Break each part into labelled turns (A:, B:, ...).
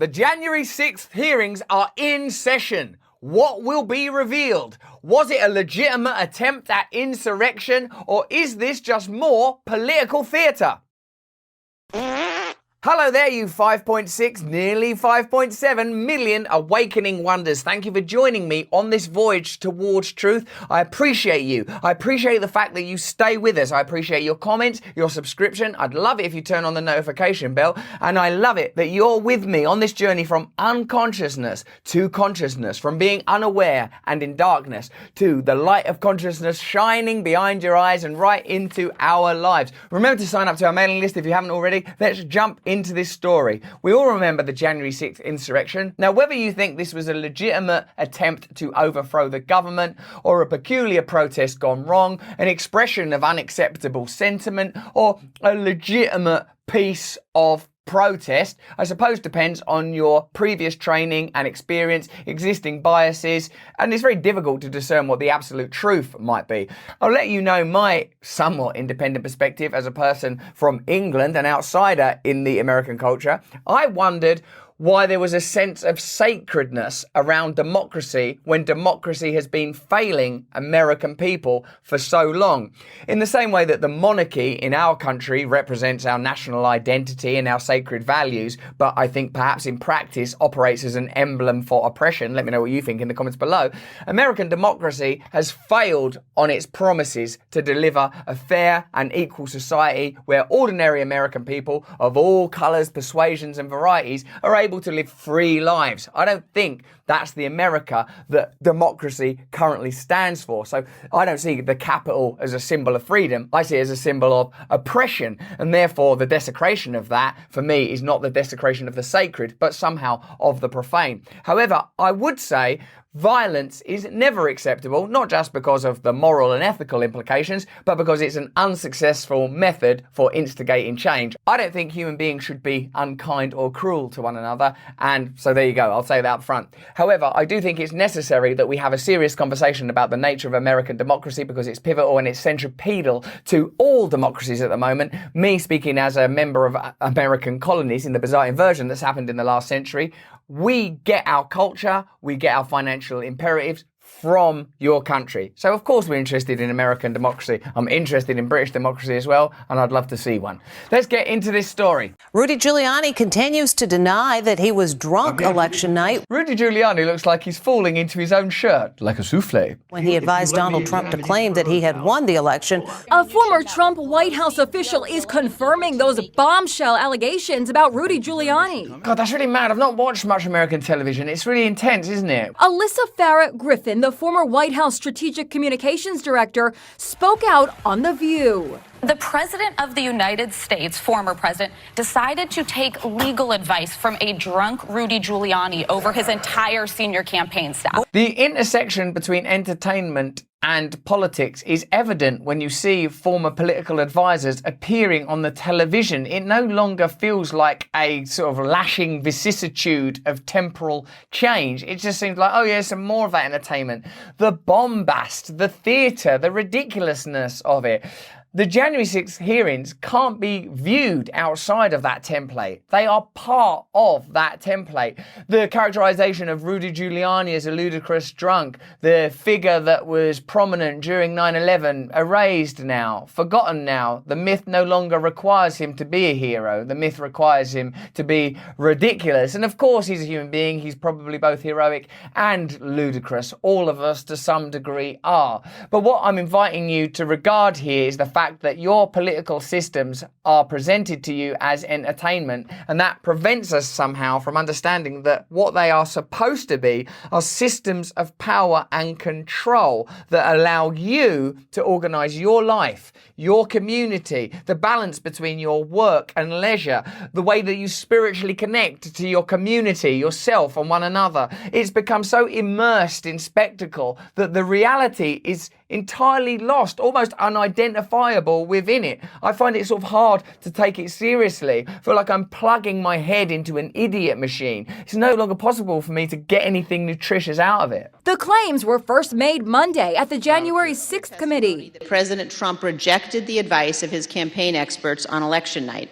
A: The January 6th hearings are in session. What will be revealed? Was it a legitimate attempt at insurrection, or is this just more political theatre? Hello there, you 5.6, nearly 5.7 million awakening wonders. Thank you for joining me on this voyage towards truth. I appreciate you. I appreciate the fact that you stay with us. I appreciate your comments, your subscription. I'd love it if you turn on the notification bell. And I love it that you're with me on this journey from unconsciousness to consciousness, from being unaware and in darkness to the light of consciousness shining behind your eyes and right into our lives. Remember to sign up to our mailing list if you haven't already. Let's jump into this story. We all remember the January 6th insurrection. Now, whether you think this was a legitimate attempt to overthrow the government or a peculiar protest gone wrong, an expression of unacceptable sentiment, or a legitimate piece of protest, I suppose depends on your previous training and experience, existing biases, and it's very difficult to discern what the absolute truth might be. I'll let you know my somewhat independent perspective as a person from England, an outsider in the American culture. I wondered why there was a sense of sacredness around democracy when democracy has been failing American people for so long. In the same way that the monarchy in our country represents our national identity and our sacred values, but I think perhaps in practice operates as an emblem for oppression. Let me know what you think in the comments below. American democracy has failed on its promises to deliver a fair and equal society where ordinary American people of all colours, persuasions and varieties are able to live free lives. I don't think that's the America that democracy currently stands for. So I don't see the Capitol as a symbol of freedom. I see it as a symbol of oppression. And therefore the desecration of that, for me, is not the desecration of the sacred, but somehow of the profane. However, I would say violence is never acceptable, not just because of the moral and ethical implications, but because it's an unsuccessful method for instigating change. I don't think human beings should be unkind or cruel to one another, and so there you go, I'll say that up front. However, I do think it's necessary that we have a serious conversation about the nature of American democracy because it's pivotal and it's centripetal to all democracies at the moment. Me speaking as a member of American colonies in the bizarre inversion that's happened in the last century. We get our culture, we get our financial imperatives from your country. So of course we're interested in American democracy. I'm interested in British democracy as well, and I'd love to see one. Let's get into this story.
B: Rudy Giuliani continues to deny that he was drunk election night.
A: Rudy Giuliani looks like he's falling into his own shirt, like a souffle.
B: When he advised Donald Trump to claim that he had won the election.
C: A former Trump White House official is confirming those bombshell allegations about Rudy Giuliani.
A: God, that's really mad. I've not watched much American television. It's really intense, isn't it?
C: Alyssa Farrah Griffin, the former White House Strategic Communications Director, spoke out on The View.
D: The President of the United States, former president, decided to take legal advice from a drunk Rudy Giuliani over his entire senior campaign staff.
A: The intersection between entertainment and politics is evident when you see former political advisors appearing on the television. It no longer feels like a sort of lashing vicissitude of temporal change. It just seems like, oh yeah, some more of that entertainment. The bombast, the theatre, the ridiculousness of it. The January 6th hearings can't be viewed outside of that template. They are part of that template. The characterization of Rudy Giuliani as a ludicrous drunk, the figure that was prominent during 9/11, erased now, forgotten now. The myth no longer requires him to be a hero. The myth requires him to be ridiculous. And of course he's a human being. He's probably both heroic and ludicrous. All of us to some degree are. But what I'm inviting you to regard here is the fact that your political systems are presented to you as entertainment, and that prevents us somehow from understanding that what they are supposed to be are systems of power and control that allow you to organize your life, your community, the balance between your work and leisure, the way that you spiritually connect to your community, yourself and one another. It's become so immersed in spectacle that the reality is entirely lost, almost unidentifiable within it. I find it sort of hard to take it seriously. I feel like I'm plugging my head into an idiot machine. It's no longer possible for me to get anything nutritious out of it.
C: The claims were first made Monday at the January 6th committee.
E: President Trump rejected the advice of his campaign experts on election night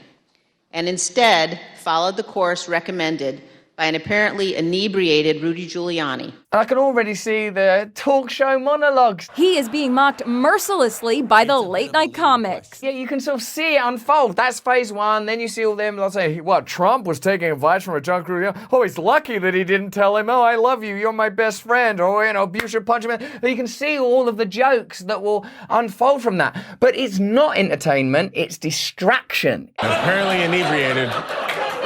E: and instead followed the course recommended by an apparently inebriated Rudy Giuliani.
A: I can already see the talk show monologues.
C: He is being mocked mercilessly by the late-night comics.
A: Yeah, you can sort of see it unfold. That's phase one. Then you see all them, they'll say, what, Trump was taking advice from a drunk Rudy? Oh, he's lucky that he didn't tell him, oh, I love you, you're my best friend, or, you should punch him. You can see all of the jokes that will unfold from that. But it's not entertainment, it's distraction.
F: Apparently inebriated,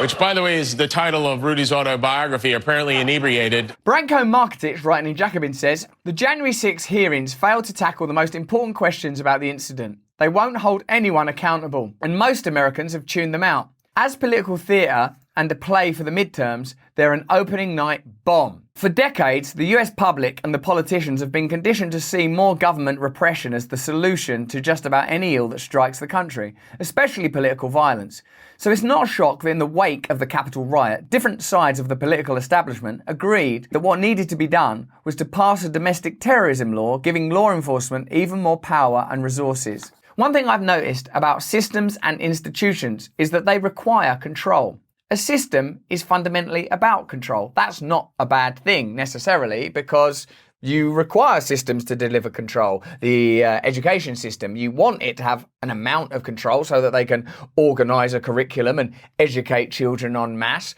F: which, by the way, is the title of Rudy's autobiography, Apparently Inebriated.
A: Branko Markovic, writing in Jacobin, says, the January 6 hearings failed to tackle the most important questions about the incident. They won't hold anyone accountable, and most Americans have tuned them out. As political theatre and a play for the midterms, they're an opening night bomb. For decades, the US public and the politicians have been conditioned to see more government repression as the solution to just about any ill that strikes the country, especially political violence. So it's not a shock that in the wake of the Capitol riot, different sides of the political establishment agreed that what needed to be done was to pass a domestic terrorism law, giving law enforcement even more power and resources. One thing I've noticed about systems and institutions is that they require control. A system is fundamentally about control. That's not a bad thing necessarily, because you require systems to deliver control. The education system, you want it to have an amount of control so that they can organise a curriculum and educate children en masse.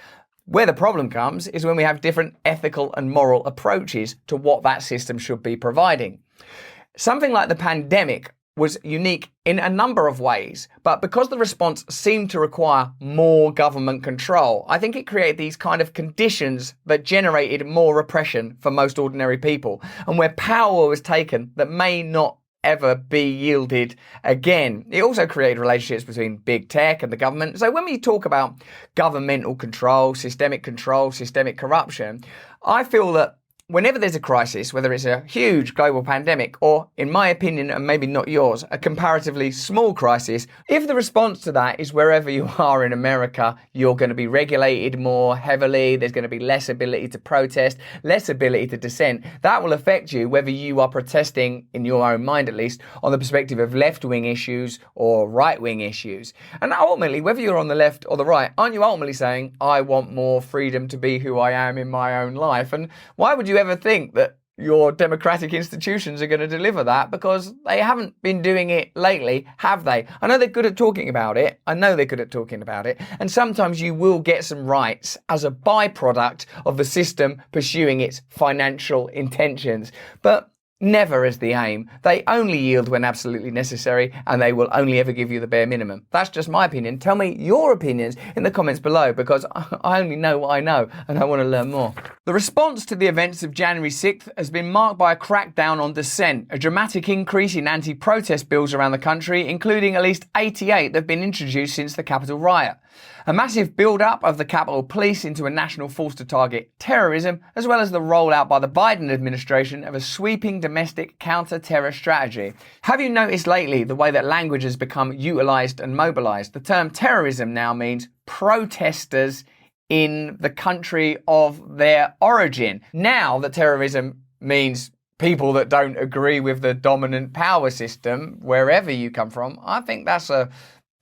A: Where the problem comes is when we have different ethical and moral approaches to what that system should be providing. Something like the pandemic was unique in a number of ways, but because the response seemed to require more government control, I think it created these kind of conditions that generated more repression for most ordinary people, and where power was taken that may not ever be yielded again. It also created relationships between big tech and the government. So when we talk about governmental control, systemic corruption, I feel that whenever there's a crisis, whether it's a huge global pandemic or, in my opinion, and maybe not yours, a comparatively small crisis, if the response to that is wherever you are in America, you're going to be regulated more heavily, there's going to be less ability to protest, less ability to dissent, that will affect you whether you are protesting, in your own mind at least, on the perspective of left-wing issues or right-wing issues. And ultimately, whether you're on the left or the right, aren't you ultimately saying, I want more freedom to be who I am in my own life? And why would you ever think that your democratic institutions are going to deliver that? Because they haven't been doing it lately, have they? I know they're good at talking about it. And sometimes you will get some rights as a byproduct of the system pursuing its financial intentions. But never as the aim. They only yield when absolutely necessary, and they will only ever give you the bare minimum. That's just my opinion. Tell me your opinions in the comments below, because I only know what I know and I want to learn more. The response to the events of January 6th has been marked by a crackdown on dissent, a dramatic increase in anti-protest bills around the country, including at least 88 that have been introduced since the Capitol riot. A massive build-up of the Capitol Police into a national force to target terrorism, as well as the rollout by the Biden administration of a sweeping domestic counter-terror strategy. Have you noticed lately the way that language has become utilised and mobilised? The term terrorism now means protesters in the country of their origin. Now that terrorism means people that don't agree with the dominant power system, wherever you come from, I think that's a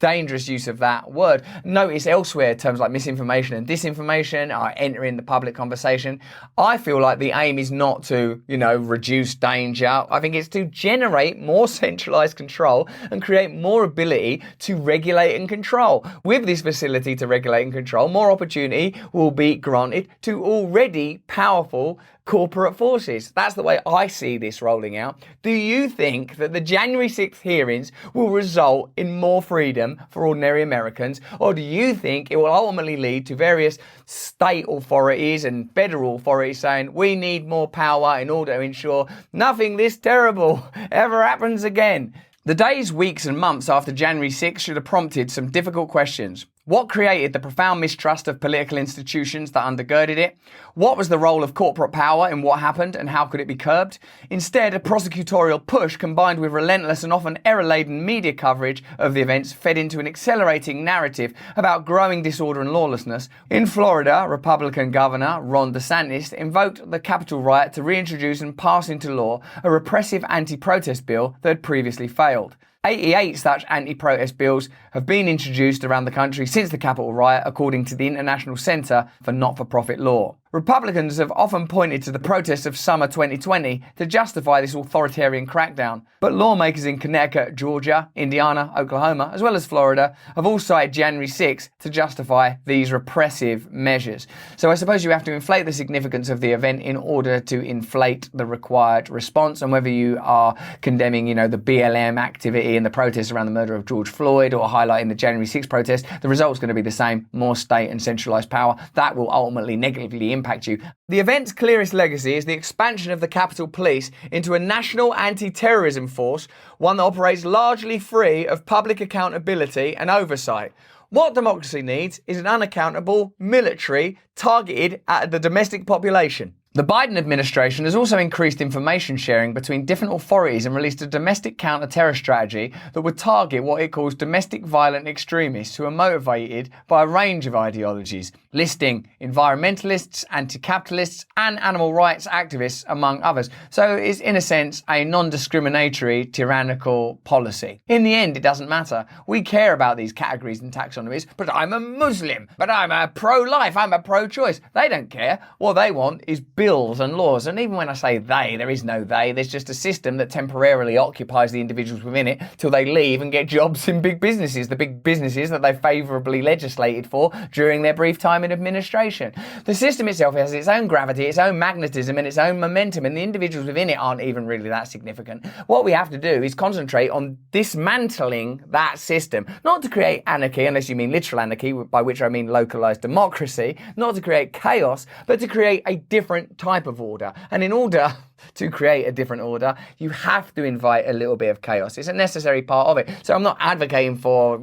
A: dangerous use of that word. Notice elsewhere terms like misinformation and disinformation are entering the public conversation. I feel like the aim is not to, reduce danger. I think it's to generate more centralized control and create more ability to regulate and control. With this facility to regulate and control, more opportunity will be granted to already powerful corporate forces. That's the way I see this rolling out. Do you think that the January 6th hearings will result in more freedom for ordinary Americans, or do you think it will ultimately lead to various state authorities and federal authorities saying we need more power in order to ensure nothing this terrible ever happens again? The days, weeks and months after January 6th should have prompted some difficult questions. What created the profound mistrust of political institutions that undergirded it? What was the role of corporate power in what happened, and how could it be curbed? Instead, a prosecutorial push combined with relentless and often error-laden media coverage of the events fed into an accelerating narrative about growing disorder and lawlessness. In Florida, Republican Governor Ron DeSantis invoked the Capitol riot to reintroduce and pass into law a repressive anti-protest bill that had previously failed. 88 such anti-protest bills have been introduced around the country since the Capitol riot, according to the International Centre for Not-for-Profit Law. Republicans have often pointed to the protests of summer 2020 to justify this authoritarian crackdown, but lawmakers in Connecticut, Georgia, Indiana, Oklahoma, as well as Florida, have all cited January 6 to justify these repressive measures. So I suppose you have to inflate the significance of the event in order to inflate the required response, and whether you are condemning, the BLM activity and the protests around the murder of George Floyd or highlighting the January 6 protest, the result's going to be the same: more state and centralised power. That will ultimately negatively impact you. The event's clearest legacy is the expansion of the Capitol Police into a national anti-terrorism force, one that operates largely free of public accountability and oversight. What democracy needs is an unaccountable military targeted at the domestic population. The Biden administration has also increased information sharing between different authorities and released a domestic counter-terror strategy that would target what it calls domestic violent extremists who are motivated by a range of ideologies, listing environmentalists, anti-capitalists, and animal rights activists, among others. So it's, in a sense, a non-discriminatory, tyrannical policy. In the end, it doesn't matter. We care about these categories and taxonomies, but I'm a Muslim, but I'm a pro-life, I'm a pro-choice. They don't care. What they want is bills and laws. And even when I say they, there is no they. There's just a system that temporarily occupies the individuals within it till they leave and get jobs in big businesses, the big businesses that they favourably legislated for during their brief time in administration. The system itself has its own gravity, its own magnetism, and its own momentum, and the individuals within it aren't even really that significant. What we have to do is concentrate on dismantling that system, not to create anarchy, unless you mean literal anarchy, by which I mean localised democracy, not to create chaos, but to create a different type of order. And in order to create a different order, you have to invite a little bit of chaos. It's a necessary part of it. So I'm not advocating for,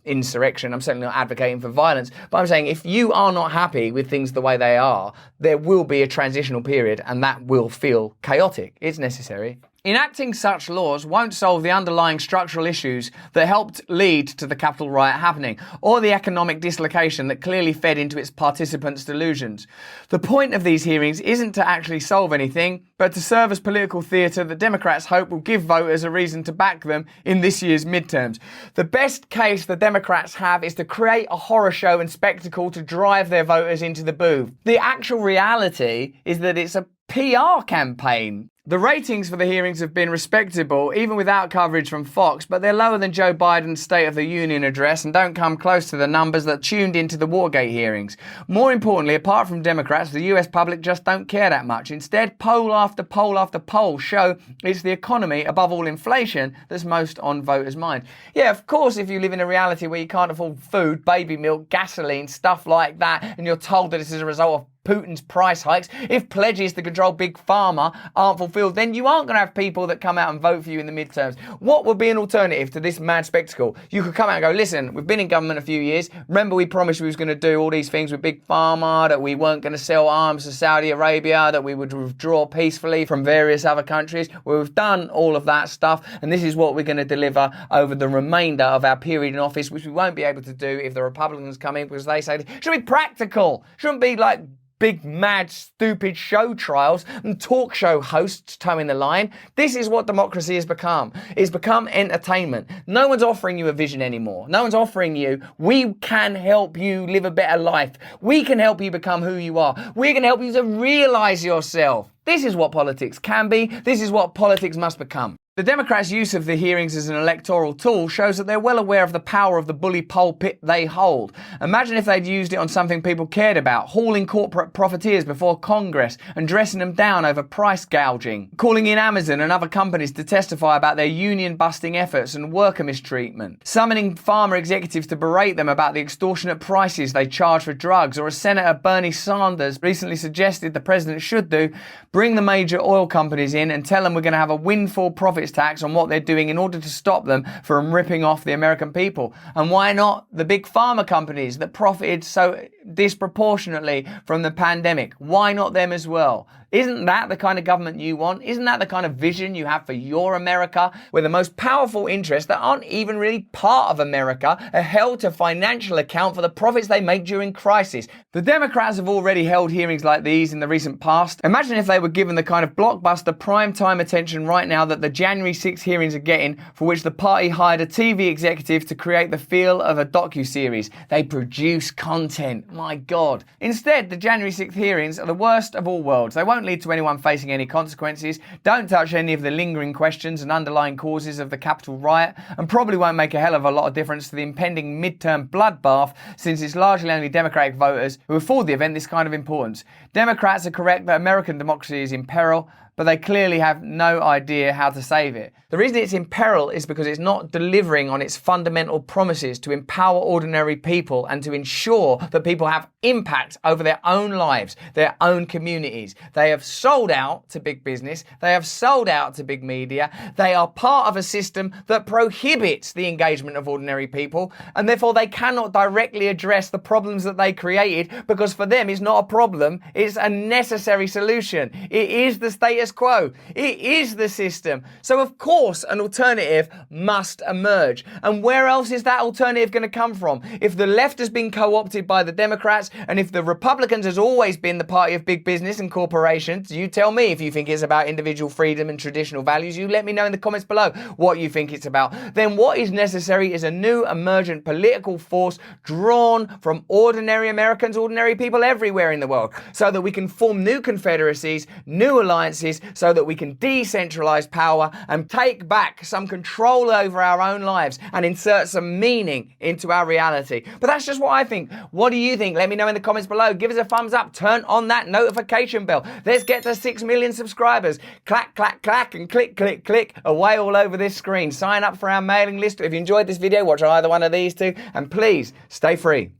A: insurrection. I'm certainly not advocating for violence. But I'm saying if you are not happy with things the way they are, there will be a transitional period and that will feel chaotic. It's necessary. Enacting such laws won't solve the underlying structural issues that helped lead to the Capitol riot happening, or the economic dislocation that clearly fed into its participants' delusions. The point of these hearings isn't to actually solve anything, but to serve as political theatre that Democrats hope will give voters a reason to back them in this year's midterms. The best case the Democrats have is to create a horror show and spectacle to drive their voters into the booth. The actual reality is that it's a PR campaign. The ratings for the hearings have been respectable, even without coverage from Fox, but they're lower than Joe Biden's State of the Union address and don't come close to the numbers that tuned into the Watergate hearings. More importantly, apart from Democrats, the US public just don't care that much. Instead, poll after poll after poll show it's the economy, above all inflation, that's most on voters' minds. Yeah, of course, if you live in a reality where you can't afford food, baby milk, gasoline, stuff like that, and you're told that this is a result of Putin's price hikes, if pledges to control Big Pharma aren't fulfilled, then you aren't going to have people that come out and vote for you in the midterms. What would be an alternative to this mad spectacle? You could come out and go, listen, we've been in government a few years. Remember we promised we was going to do all these things with Big Pharma, that we weren't going to sell arms to Saudi Arabia, that we would withdraw peacefully from various other countries. Well, we've done all of that stuff, and this is what we're going to deliver over the remainder of our period in office, which we won't be able to do if the Republicans come in, because they say it should be practical. Shouldn't be like big, mad, stupid show trials and talk show hosts towing the line. This is what democracy has become. It's become entertainment. No one's offering you a vision anymore. No one's offering you, we can help you live a better life. We can help you become who you are. We can help you to realise yourself. This is what politics can be. This is what politics must become. The Democrats' use of the hearings as an electoral tool shows that they're well aware of the power of the bully pulpit they hold. Imagine if they'd used it on something people cared about, hauling corporate profiteers before Congress and dressing them down over price gouging, calling in Amazon and other companies to testify about their union-busting efforts and worker mistreatment, summoning pharma executives to berate them about the extortionate prices they charge for drugs, or as Senator Bernie Sanders recently suggested the president should do, bring the major oil companies in and tell them we're going to have a windfall profit tax on what they're doing in order to stop them from ripping off the American people. And why not the big pharma companies that profited so disproportionately from the pandemic? Why not them as well? Isn't that the kind of government you want? Isn't that the kind of vision you have for your America, where the most powerful interests that aren't even really part of America are held to financial account for the profits they make during crisis? The Democrats have already held hearings like these in the recent past. Imagine if they were given the kind of blockbuster prime-time attention right now that the January 6 hearings are getting, for which the party hired a TV executive to create the feel of a docuseries. They produce content. My God. Instead, the January 6 hearings are the worst of all worlds. They won't lead to anyone facing any consequences, don't touch any of the lingering questions and underlying causes of the Capitol riot, and probably won't make a hell of a lot of difference to the impending midterm bloodbath, since it's largely only Democratic voters who afford the event this kind of importance. Democrats are correct that American democracy is in peril, but they clearly have no idea how to save it. The reason it's in peril is because it's not delivering on its fundamental promises to empower ordinary people and to ensure that people have impact over their own lives, their own communities. They have sold out to big business. They have sold out to big media. They are part of a system that prohibits the engagement of ordinary people, and therefore they cannot directly address the problems that they created, because for them it's not a problem, it's a necessary solution. It is the status quo. It is the system. So of course an alternative must emerge. And where else is that alternative going to come from? If the left has been co-opted by the Democrats, and if the Republicans has always been the party of big business and corporations, you tell me if you think it's about individual freedom and traditional values. You let me know in the comments below what you think it's about. Then what is necessary is a new emergent political force drawn from ordinary Americans, ordinary people everywhere in the world, so that we can form new confederacies, new alliances, so that we can decentralize power and take back some control over our own lives and insert some meaning into our reality. But that's just what I think. What do you think? Let me know in the comments below. Give us a thumbs up. Turn on that notification bell. Let's get to 6 million subscribers. Clack, clack, clack, and click, click, click away all over this screen. Sign up for our mailing list. If you enjoyed this video, watch either one of these two. And please, stay free.